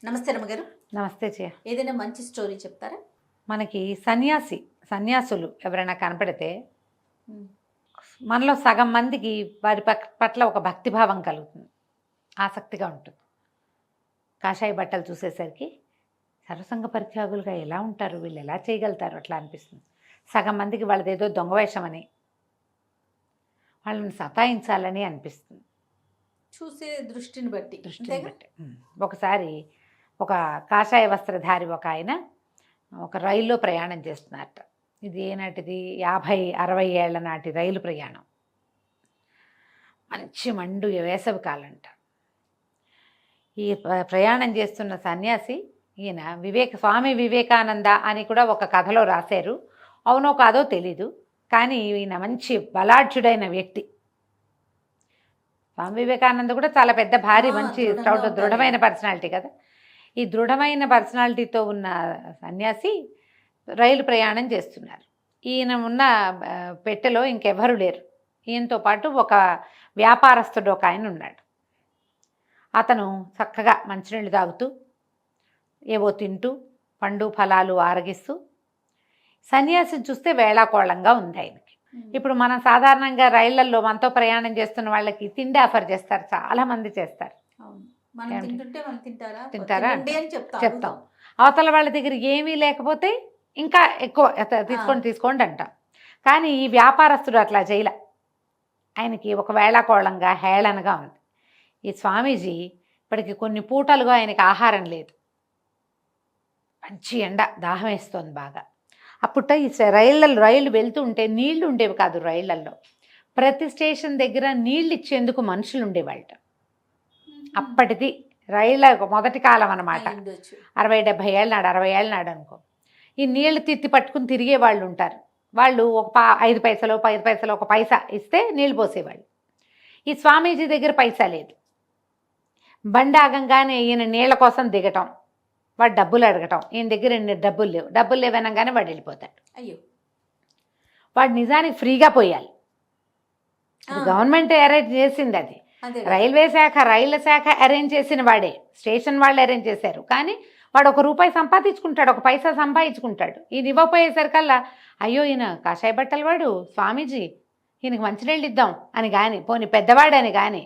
నమస్తే రమ్మగారు. నమస్తే చే. ఏదైనా మంచి స్టోరీ చెప్తారా? మనకి సన్యాసులు ఎవరైనా కనపడితే మనలో సగం మందికి వారి పట్ల ఒక భక్తిభావం కలుగుతుంది, ఆసక్తిగా ఉంటుంది. కాషాయ బట్టలు చూసేసరికి సర్వసంగ పరిత్యాగులుగా ఎలా ఉంటారు, వీళ్ళు ఎలా చేయగలుగుతారు అట్లా అనిపిస్తుంది. సగం మందికి వాళ్ళది ఏదో దొంగ వేషమని, వాళ్ళని సతాయించాలని అనిపిస్తుంది చూసే దృష్టిని బట్టి. ఒకసారి ఒక కాషాయ వస్త్రధారి ఒక ఆయన ఒక రైల్లో ప్రయాణం చేస్తున్నారట. ఇది ఏనాటిది 50-60 ఏళ్ల నాటి రైలు ప్రయాణం. మంచి మండు వేసవి కాలంట. ఈ ప్రయాణం చేస్తున్న సన్యాసి ఈయన స్వామి వివేకానంద అని కూడా ఒక కథలో రాశారు. అవునో కాదో తెలీదు, కానీ ఈయన మంచి బలాఢ్యుడైన వ్యక్తి. స్వామి వివేకానంద కూడా చాలా పెద్ద భారీ మంచి దృఢమైన పర్సనాలిటీ కదా. ఈ దృఢమైన పర్సనాలిటీతో ఉన్న సన్యాసి రైలు ప్రయాణం చేస్తున్నారు. ఈయన ఉన్న పెట్టెలో ఇంకెవరు లేరు. ఈయనతో పాటు ఒక వ్యాపారస్తుడు ఒక ఆయన ఉన్నాడు. అతను చక్కగా మంచినీళ్ళు తాగుతూ ఏవో తింటూ పండు ఫలాలు ఆరగిస్తూ, సన్యాసిని చూస్తే వేళాకోళంగా ఉంది ఆయనకి. ఇప్పుడు మనం సాధారణంగా రైళ్లలో మనతో ప్రయాణం చేస్తున్న వాళ్ళకి తిండి ఆఫర్ చేస్తారు, చాలా మంది చేస్తారు. తింటారా చెప్తాం. అవతల వాళ్ళ దగ్గర ఏమీ లేకపోతే ఇంకా ఎక్కువ తీసుకోండి అంటాం. కానీ ఈ వ్యాపారస్తుడు అట్లా చేయలే. ఆయనకి ఒక వేళాకోళంగా హేళనగా ఉంది. ఈ స్వామీజీ ఇప్పటికి కొన్ని పూటలుగా ఆయనకి ఆహారం లేదు. మంచి ఎండ, దాహం వేస్తోంది బాగా. అప్పుట ఈ రైళ్ళు వెళ్తూ ఉంటే నీళ్లు ఉండేవి కాదు రైళ్లలో. ప్రతి స్టేషన్ దగ్గర నీళ్ళు ఇచ్చేందుకు మనుషులు ఉండేవాళ్ళ. అప్పటిది రైళ్ళ మొదటి కాలం అన్నమాట. 60-70 ఏళ్ళ నాడు, 60 ఏళ్ళ నాడు అనుకో. ఈ నీళ్లు తిత్తి పట్టుకుని తిరిగే వాళ్ళు ఉంటారు. వాళ్ళు ఒక 5 పైసలు 10 పైసలు ఒక పైసా ఇస్తే నీళ్ళు పోసేవాళ్ళు. ఈ స్వామీజీ దగ్గర పైసా లేదు. బండి ఆగంగానే ఈయన నీళ్ల కోసం దిగటం, వాడు డబ్బులు అడగటం. ఈయన దగ్గర డబ్బులు లేవనగానే వాడు వెళ్ళిపోతాడు. అయ్యో, వాడు నిజానికి ఫ్రీగా పోయాలి. గవర్నమెంట్ అరేంజ్ చేసింది అది. రైళ్ల శాఖ అరేంజ్ చేసిన వాడే, స్టేషన్ వాళ్ళు అరేంజ్ చేశారు. కానీ వాడు ₹1 సంపాదించుకుంటాడు, ఒక పైసా సంపాదించుకుంటాడు. ఈయన ఇవ్వపోయేసరికల్లా అయ్యో ఈయన కాషాయ బట్టలు వాడు స్వామీజీ, ఈయనకి మంచినీళ్ళు ఇద్దాం అని కానీ, పోనీ పెద్దవాడని కానీ,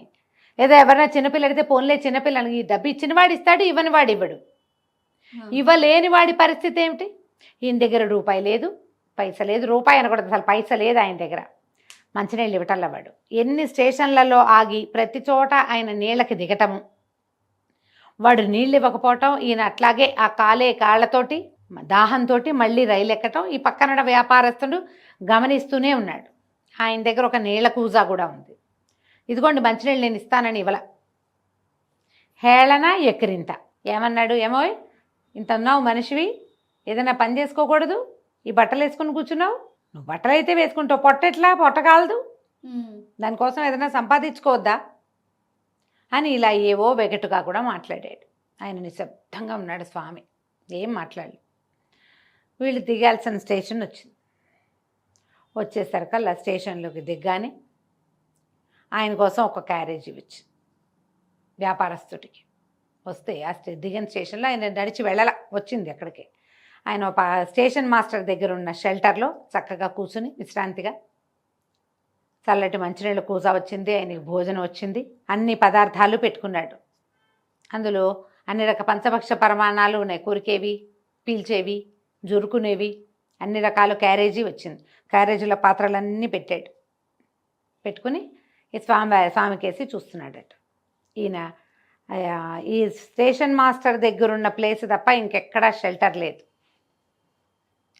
లేదా ఎవరైనా చిన్నపిల్ల అడిగితే పోన్లే చిన్నపిల్లని, ఈ డబ్బు ఇచ్చిన వాడు ఇస్తాడు, ఇవ్వని వాడు ఇవ్వడు. ఇవ్వలేని వాడి పరిస్థితి ఏమిటి? ఈయన దగ్గర రూపాయి లేదు, పైస లేదు. రూపాయి అనకూడదు, అసలు పైస లేదు ఆయన దగ్గర. మంచినీళ్ళు ఇవ్వటంలో వాడు ఎన్ని స్టేషన్లలో ఆగి ప్రతి చోట ఆయన నీళ్ళకి దిగటము, వాడు నీళ్ళు ఇవ్వకపోవటం, ఈయన అట్లాగే ఆ కాళ్ళతోటి దాహంతో మళ్ళీ రైలు ఎక్కటం. ఈ పక్కన వ్యాపారస్తుడు గమనిస్తూనే ఉన్నాడు. ఆయన దగ్గర ఒక నీళ్ళ కూజా కూడా ఉంది. ఇదిగోండి మంచినీళ్ళు నేను ఇస్తానని ఇవ్వల. హేళన ఎక్కిరింత. ఏమన్నాడు, ఏమో ఇంత ఉన్నావు మనిషివి, ఏదైనా పని చేసుకోకూడదు, ఈ బట్టలు వేసుకుని కూర్చున్నావు, నువ్వు బట్టలు అయితే వేసుకుంటావు, పొట్ట కాలదు, దానికోసం ఏదైనా సంపాదించుకోవద్దా అని ఇలా ఏవో వెగటుగా కూడా మాట్లాడాడు. ఆయన నిశ్శబ్దంగా ఉన్నాడు స్వామి, ఏం మాట్లాడలేదు. వీళ్ళు దిగాల్సిన స్టేషన్ వచ్చింది. వచ్చేసరికల్లా స్టేషన్లోకి దిగ్గానే ఆయన కోసం ఒక క్యారేజ్ ఇవ్వచ్చు వ్యాపారస్తుడికి. వస్తే ఆ దిగిన స్టేషన్లో ఆయన నడిచి వచ్చింది అక్కడికి. ఆయన ఒక స్టేషన్ మాస్టర్ దగ్గర ఉన్న షెల్టర్లో చక్కగా కూర్చుని విశ్రాంతిగా, చల్లటి మంచినీళ్ళ కూజా వచ్చింది, ఆయనకి భోజనం వచ్చింది, అన్ని పదార్థాలు పెట్టుకున్నాడు. అందులో అన్ని పంచభక్ష పరమాణాలు ఉన్నాయి, కొరికేవి, పీల్చేవి, జురుకునేవి, అన్ని రకాల క్యారేజీ వచ్చింది. క్యారేజీలో పాత్రలన్నీ పెట్టుకుని ఈ స్వామికేసి చూస్తున్నాడట. ఈయన ఈ స్టేషన్ మాస్టర్ దగ్గర ఉన్న ప్లేస్ తప్ప ఇంకెక్కడా షెల్టర్ లేదు.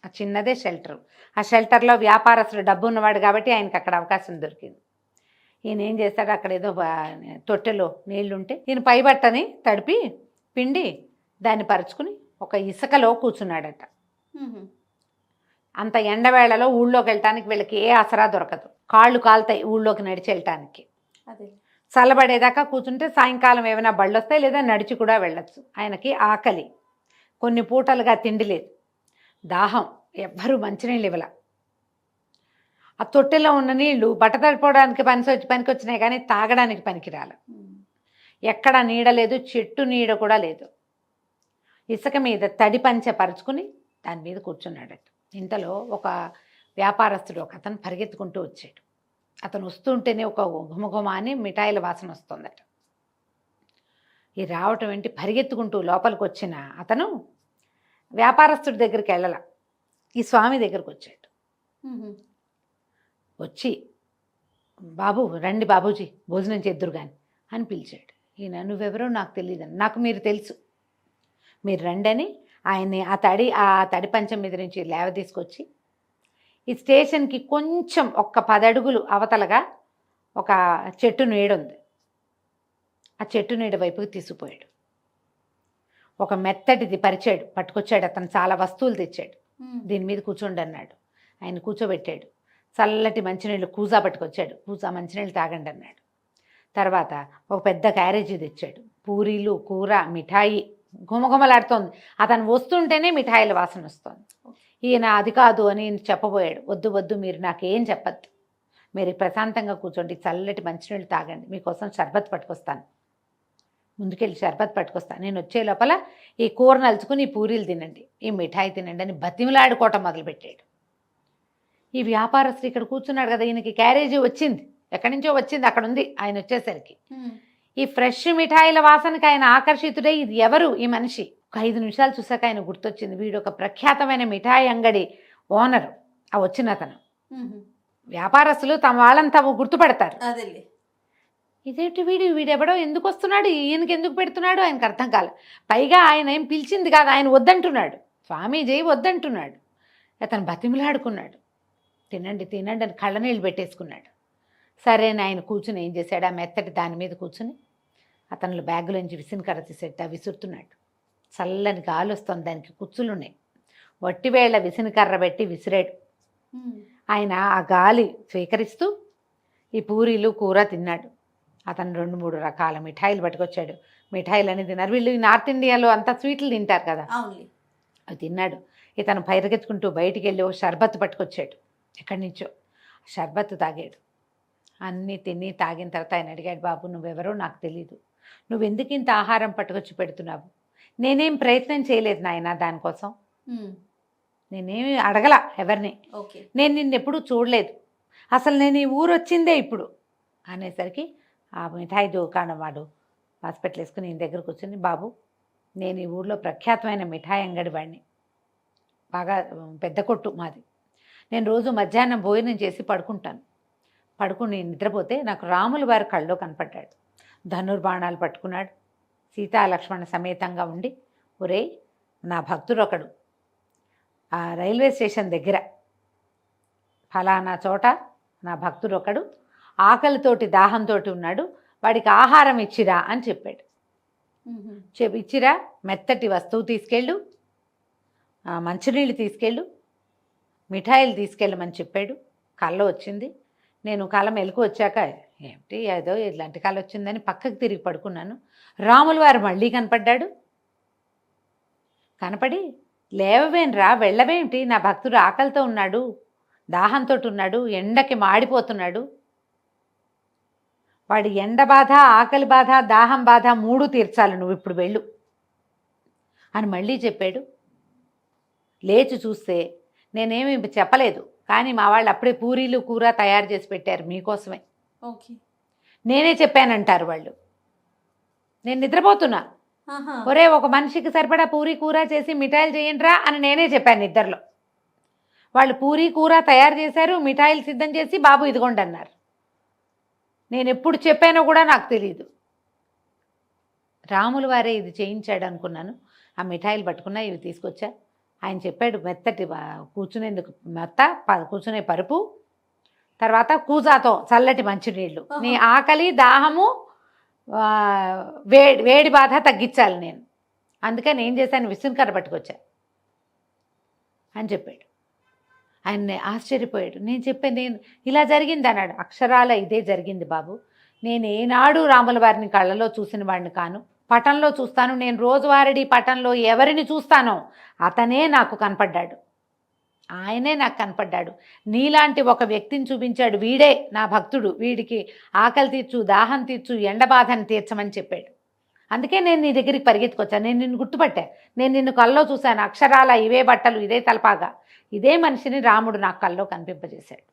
ఆ చిన్నదే షెల్టరు. ఆ షెల్టర్లో వ్యాపారస్తుడు డబ్బు ఉన్నవాడు కాబట్టి ఆయనకి అక్కడ అవకాశం దొరికింది. ఈయన ఏం చేస్తాడు, అక్కడ ఏదో తొట్టెలో నీళ్లుంటే ఈయన పైబట్టని తడిపి పిండి దాన్ని పరుచుకుని ఒక ఇసుకలో కూర్చున్నాడట. అంత ఎండవేళలో ఊళ్ళోకి వెళ్ళటానికి వీళ్ళకి ఏ ఆసరా దొరకదు, కాళ్ళు కాలుతాయి ఊళ్ళోకి నడిచి వెళ్ళటానికి. చల్లబడేదాకా కూర్చుంటే సాయంకాలం ఏమైనా బళ్ళు వస్తాయి, లేదా నడిచి కూడా వెళ్ళచ్చు. ఆయనకి ఆకలి, కొన్ని పూటలుగా తిండి లేదు, దాహం, ఎవ్వరూ మంచినీళ్ళు ఇవ్వల. ఆ తొట్టెలో ఉన్న నీళ్లు బట్ట తడిపోవడానికి పనికొచ్చినాయి కానీ తాగడానికి పనికిరాల. ఎక్కడ నీడ లేదు, చెట్టు నీడ కూడా లేదు. ఇసుక మీద తడి పంచె పరుచుకుని దాని మీద కూర్చున్నాడట. ఇంతలో ఒక వ్యాపారస్తుడు ఒక అతను పరిగెత్తుకుంటూ వచ్చాడు. అతను వస్తుంటేనే ఒక ఘుమఘుమ అని మిఠాయిల వాసన వస్తుందట. ఈ రావటం ఏంటి, పరిగెత్తుకుంటూ లోపలికి వచ్చిన అతను వ్యాపారస్తుడి దగ్గరికి వెళ్ళాల, ఈ స్వామి దగ్గరకు వచ్చాడు. వచ్చి బాబు రండి బాబూజీ భోజనం చేద్దురు కానీ అని పిలిచాడు. ఈయన నువ్వెవరో నాకు తెలియదని, నాకు మీరు తెలుసు, మీరు రండి అని ఆయన్ని ఆ తడి పంచం మీద నుంచి లేవ తీసుకొచ్చి ఈ స్టేషన్కి కొంచెం 10 అడుగులు అవతలగా ఒక చెట్టు నీడ ఉంది, ఆ చెట్టు నీడ వైపుకి తీసుకుపోయాడు. ఒక మెత్తటిది పరిచాడు, పట్టుకొచ్చాడు. అతను చాలా వస్తువులు తెచ్చాడు. దీని మీద కూర్చోండి అన్నాడు. ఆయన కూర్చోబెట్టాడు. చల్లటి మంచినీళ్ళు కూజా పట్టుకొచ్చాడు. కూజా మంచినీళ్ళు తాగండి అన్నాడు. తర్వాత ఒక పెద్ద క్యారేజీ తెచ్చాడు. పూరీలు, కూర, మిఠాయి గుమగుమలాడుతోంది. అతను వస్తుంటేనే మిఠాయిల వాసన వస్తుంది. ఈయన అది కాదు అని చెప్పబోయాడు. వద్దు వద్దు, మీరు నాకేం చెప్పద్దు, మీరు ప్రశాంతంగా కూర్చోండి, చల్లటి మంచినీళ్ళు తాగండి, మీకోసం షర్బత్ పట్టుకొస్తాను, ముందుకెళ్ళి షర్బత్ పట్టుకొస్తాను, నేను వచ్చే లోపల ఈ కూర నలుచుకుని ఈ పూరీలు తినండి, ఈ మిఠాయి తినండి అని బతిమిలాడుకోవటం మొదలుపెట్టాడు. ఈ వ్యాపారస్తుడు ఇక్కడ కూర్చున్నాడు కదా, ఈయనకి క్యారేజీ వచ్చింది, ఎక్కడి నుంచో వచ్చింది, అక్కడ ఉంది. ఆయన వచ్చేసరికి ఈ ఫ్రెష్ మిఠాయిల వాసనకి ఆయన ఆకర్షితుడై ఇది ఎవరు ఈ మనిషి. ఒక 5 నిమిషాలు చూసాక ఆయన గుర్తొచ్చింది, వీడు ఒక ప్రఖ్యాతమైన మిఠాయి అంగడి ఓనరు. ఆ వచ్చిన అతను. వ్యాపారస్తులు తమ వాళ్ళని తాము గుర్తుపడతారు. ఇదేంటి వీడెవడో ఎందుకు వస్తున్నాడు, ఈయనకి ఎందుకు పెడుతున్నాడు ఆయనకు అర్థం కాలే. పైగా ఆయన ఏం పిలిచింది కాదు, ఆయన వద్దంటున్నాడు, స్వామీజీ వద్దంటున్నాడు. అతను బతిమలాడుకున్నాడు, తినండి తినండి అని కళ్ళనీళ్ళు పెట్టేసుకున్నాడు. సరే అని ఆయన కూర్చుని ఏం చేశాడు, ఆ మెత్తటి దాని మీద కూర్చుని అతను బ్యాగులోంచి విసినకర్ర తీసేట విసురుతున్నాడు. చల్లని గాలి వస్తుంది, దానికి కుచ్చులున్నాయి. వట్టివేళ్ల విసినకర్ర పెట్టి విసిరాడు. ఆయన ఆ గాలి స్వీకరిస్తూ ఈ పూరీలు కూర తిన్నాడు. అతను 2-3 రకాల మిఠాయిలు పట్టుకొచ్చాడు. మిఠాయిలు అని తిన్నారు. వీళ్ళు నార్త్ ఇండియాలో అంతా స్వీట్లు తింటారు కదా, అవి తిన్నాడు. ఇతను పరిగెత్తుకుంటూ బయటికి వెళ్ళి ఒక షర్బత్ పట్టుకొచ్చాడు, ఎక్కడి నుంచో షర్బత్ తాగాడు. అన్నీ తిని తాగిన తర్వాత ఆయన అడిగాడు, బాబు నువ్వెవరో నాకు తెలీదు, నువ్వెందుకు ఇంత ఆహారం పట్టుకొచ్చి పెడుతున్నావు? నేనేం ప్రయత్నం చేయలేదు నాయన, దానికోసం నేనేమి అడగల ఎవరిని, నేను నిన్నెప్పుడు చూడలేదు, అసలు నేను ఈ ఊరు వచ్చిందే ఇప్పుడు అనేసరికి ఆ మిఠాయి దుకాణం వాడు హాస్పిటల్ వేసుకుని ఈయన దగ్గరకు వచ్చింది, బాబు నేను ఈ ఊర్లో ప్రఖ్యాతమైన మిఠాయి అంగడి వాడిని, బాగా పెద్ద కొట్టు మాది, నేను రోజు మధ్యాహ్నం భోజనం చేసి పడుకుని నిద్రపోతే నాకు రాముల వారి కళ్ళలో కనపడ్డాడు. ధనుర్బాణాలు పట్టుకున్నాడు, సీతా లక్ష్మణ సమేతంగా ఉండి, ఒరేయ్ నా భక్తుడు ఒకడు ఆ రైల్వే స్టేషన్ దగ్గర ఫలానా చోట నా భక్తుడు ఒకడు ఆకలితోటి దాహంతో ఉన్నాడు, వాడికి ఆహారం ఇచ్చిరా అని చెప్పాడు. ఇచ్చిరా, మెత్తటి వస్తువు తీసుకెళ్ళు, మంచినీళ్ళు తీసుకెళ్ళు, మిఠాయిలు తీసుకెళ్ళమని చెప్పాడు. కళ్ళ వచ్చింది. నేను కళ్ళ మెలకు వచ్చాక ఏమిటి ఏదో ఇలాంటి కళ వచ్చిందని పక్కకు తిరిగి పడుకున్నాను. రాముల వారు మళ్ళీ కనపడ్డాడు. కనపడి లేవవేంరా, వెళ్ళవేంటి, నా భక్తుడు ఆకలితో ఉన్నాడు, దాహంతో ఉన్నాడు, ఎండకి మాడిపోతున్నాడు, వాడి ఎండ బాధ, ఆకలి బాధ, దాహం బాధ 3 తీర్చాలి, నువ్వు ఇప్పుడు వెళ్ళు అని మళ్ళీ చెప్పాడు. లేచి చూస్తే నేనేమి చెప్పలేదు, కానీ మా వాళ్ళు అప్పుడే పూరీలు కూర తయారు చేసి పెట్టారు మీకోసమే. నేనే చెప్పానంటారు వాళ్ళు. నేను నిద్రపోతున్నా, ఒరే ఒక మనిషికి సరిపడా పూరీ కూర చేసి మిఠాయిలు చేయండిరా అని నేనే చెప్పాను ఇద్దరిలో. వాళ్ళు పూరీ కూర తయారు చేశారు, మిఠాయిలు సిద్ధం చేసి బాబు ఇదిగోండి అన్నారు. నేను ఎప్పుడు చెప్పానో కూడా నాకు తెలియదు. రాముల వారే ఇది చేయించాడు అనుకున్నాను. ఆ మిఠాయిలు పట్టుకున్నా, ఇవి తీసుకొచ్చా. ఆయన చెప్పాడు మెత్తటి కూర్చునేందుకు కూర్చునే పరుపు, తర్వాత కూజాతో చల్లటి మంచినీళ్ళు, నీ ఆకలి దాహము వేడి బాధ తగ్గించాలి నేను, అందుకని ఏం చేశాను విసునకర్ర పట్టుకొచ్చా అని చెప్పాడు. ఆయన ఆశ్చర్యపోయాడు. నేను చెప్పాను, నేను ఇలా జరిగింది అన్నాడు. అక్షరాల ఇదే జరిగింది బాబు, నేను ఏనాడు రాముల వారిని కళ్ళలో చూసిన వాడిని కాను, పటంలో చూస్తాను. నేను రోజువారీ పటంలో ఎవరిని చూస్తానో అతనే నాకు కనపడ్డాడు, ఆయనే నాకు కనపడ్డాడు. నీలాంటి ఒక వ్యక్తిని చూపించాడు, వీడే నా భక్తుడు, వీడికి ఆకలి తీర్చు, దాహం తీర్చు, ఎండ బాధను తీర్చమని చెప్పాడు. అందుకే నేను నీ దగ్గరికి పరిగెత్తుకొచ్చాను. నేను నిన్ను గుర్తుపట్టా. నేను నిన్ను కల్లో చూశాను. అక్షరాల ఇవే బట్టలు, ఇదే తలపాగా, ఇదే మనిషిని రాముడు నాకు కల్లో కనిపింపజేశాడు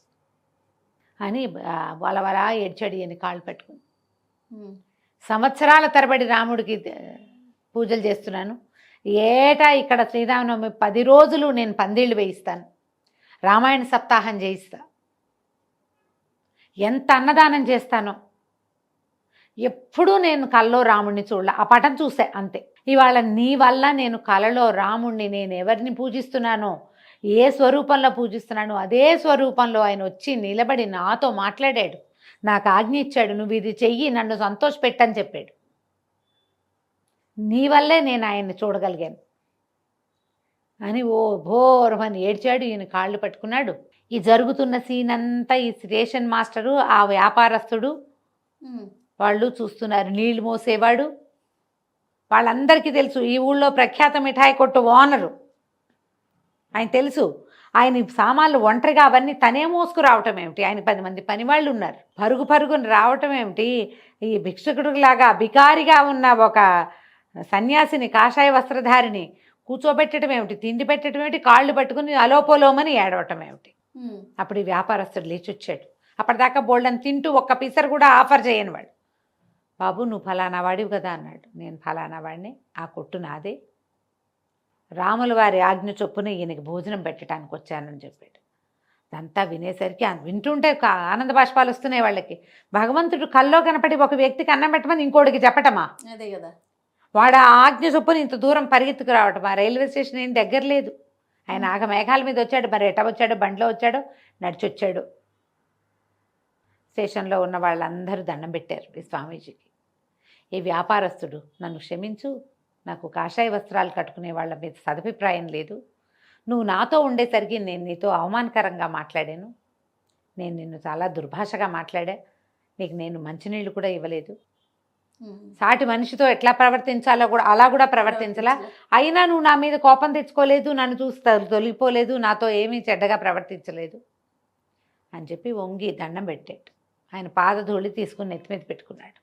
అని వలవలా ఏడ్చాడు ఈయన కాళ్ళు పెట్టుకుని. సంవత్సరాల తరబడి రాముడికి పూజలు చేస్తున్నాను. ఏటా ఇక్కడ శ్రీరామనవమి 10 రోజులు నేను పందిళ్ళు వేయిస్తాను, రామాయణ సప్తాహం చేయిస్తా, ఎంత అన్నదానం చేస్తానో. ఎప్పుడూ నేను కల్లో రాముడిని చూడలే, ఆ పటం చూసే అంతే. ఇవాళ నీ వల్ల నేను కలలో రాముడిని, నేను ఎవరిని పూజిస్తున్నానో, ఏ స్వరూపంలో పూజిస్తున్నానో అదే స్వరూపంలో ఆయన వచ్చి నిలబడి నాతో మాట్లాడాడు, నాకు ఆజ్ఞ ఇచ్చాడు, నువ్వు ఇది చెయ్యి, నన్ను సంతోషపెట్టని చెప్పాడు. నీ వల్లే నేను ఆయన్ని చూడగలిగాను అని ఓ భోరమని ఏడ్చాడు. ఈయన కాళ్ళు పట్టుకున్నాడు. ఈ జరుగుతున్న సీన్ అంతా ఈ స్టేషన్ మాస్టరు, ఆ వ్యాపారస్తుడు వాళ్ళు చూస్తున్నారు. నీళ్లు మోసేవాడు, వాళ్ళందరికీ తెలుసు. ఈ ఊళ్ళో ప్రఖ్యాత మిఠాయి కొట్టు ఓనరు, ఆయన తెలుసు. ఆయన సామాన్లు ఒంటరిగా అవన్నీ తనే మోసుకు రావటం ఏమిటి, ఆయన 10 మంది పనివాళ్ళు ఉన్నారు. పరుగు పరుగుని రావటం ఏమిటి, ఈ భిక్షకుడిలాగా బికారిగా ఉన్న ఒక సన్యాసిని, కాషాయ వస్త్రధారిని కూర్చోబెట్టడం ఏమిటి, తిండి పెట్టడం ఏమిటి, కాళ్ళు పట్టుకుని అలోపోలోమని ఏడవటం ఏమిటి. అప్పుడు ఈ వ్యాపారస్తుడు లేచి వచ్చాడు. అప్పటిదాకా బోల్డని తింటూ ఒక్క పీసర్ కూడా ఆఫర్ చేయని వాడు. బాబు నువ్వు ఫలానా వాడివి కదా అన్నాడు. నేను ఫలానా వాడిని, ఆ కొట్టు నాదే, రాముల వారి ఆజ్ఞ చొప్పున ఈయనకి భోజనం పెట్టడానికి వచ్చానని చెప్పాడు. అదంతా వినేసరికి వింటుంటే ఆనంద బాష్పాలు వస్తున్నాయి వాళ్ళకి. భగవంతుడు కల్లో కనపడి ఒక వ్యక్తికి అన్నం పెట్టమని ఇంకోటికి చెప్పటమా? అదే కదా. వాడు ఆ ఆజ్ఞ చొప్పున ఇంత దూరం పరిగెత్తుకు రావటం. ఆ రైల్వే స్టేషన్ ఏం దగ్గర లేదు. ఆయన ఆగ మేఘాల మీద వచ్చాడు. మరి ఎట వచ్చాడో, బండిలో వచ్చాడో, నడిచొచ్చాడు. స్టేషన్లో ఉన్న వాళ్ళందరూ దండం పెట్టారు ఈ స్వామీజీకి. ఈ వ్యాపారస్తుడు నన్ను క్షమించు, నాకు కాషాయ వస్త్రాలు కట్టుకునే వాళ్ళ మీద సదభిప్రాయం లేదు, నువ్వు నాతో ఉండేసరికి నేను నీతో అవమానకరంగా మాట్లాడాను, నేను నిన్ను చాలా దుర్భాషగా మాట్లాడా, నీకు నేను మంచినీళ్ళు కూడా ఇవ్వలేదు, సాటి మనిషితో ఎట్లా ప్రవర్తించాలో కూడా అలా కూడా ప్రవర్తించలా, అయినా నువ్వు నా మీద కోపం తెచ్చుకోలేదు, నన్ను చూసి తొలిగిపోలేదు, నాతో ఏమీ చెడ్డగా ప్రవర్తించలేదు అని చెప్పి వంగి దండం పెట్టాడు. ఆయన పాదధూళి తీసుకుని నెత్తి మీద పెట్టుకున్నాడు.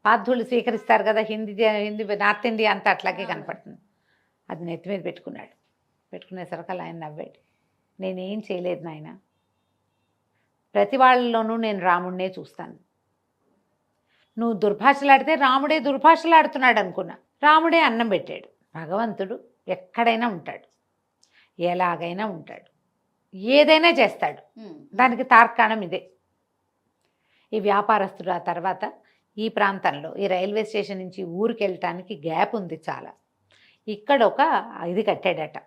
పాదధూళి స్వీకరిస్తారు కదా, హిందీ నార్త్ ఇండియా అంతా అట్లాగే కనపడుతుంది. అది నెత్తి మీద పెట్టుకున్నాడు. పెట్టుకునేసరికి ఆయన నవ్వాడు. నేనేం చేయలేదు నాయన, ప్రతి వాళ్ళలోనూ నేను రాముడినే చూస్తాను. నువ్వు దుర్భాషలాడితే రాముడే దుర్భాషలాడుతున్నాడు అనుకున్నా, రాముడే అన్నం పెట్టాడు. భగవంతుడు ఎక్కడైనా ఉంటాడు, ఎలాగైనా ఉంటాడు, ఏదైనా చేస్తాడు. దానికి తార్కాణం ఇదే. ఈ వ్యాపారస్తుడు ఆ తర్వాత ఈ ప్రాంతంలో ఈ రైల్వే స్టేషన్ నుంచి ఊరికి వెళ్ళటానికి గ్యాప్ ఉంది చాలా. ఇక్కడ ఒక ఇది కట్టాడట,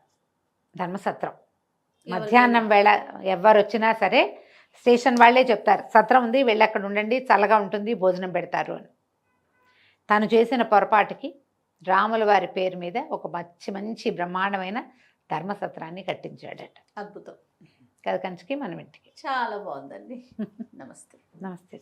ధర్మసత్రం. మధ్యాహ్నం వేళ ఎవరు వచ్చినా సరే స్టేషన్ వాళ్ళే చెప్తారు, సత్రం ఉంది, వెళ్ళి అక్కడ ఉండండి, చల్లగా ఉంటుంది, భోజనం పెడతారు అని. తను చేసిన పొరపాటుకి రాముల వారి పేరు మీద ఒక మంచి బ్రహ్మాండమైన ధర్మసత్రాన్ని కట్టించాడట. అద్భుతం. కథ కంచికి మనం ఇంటికి. చాలా బాగుందండి. నమస్తే. నమస్తే.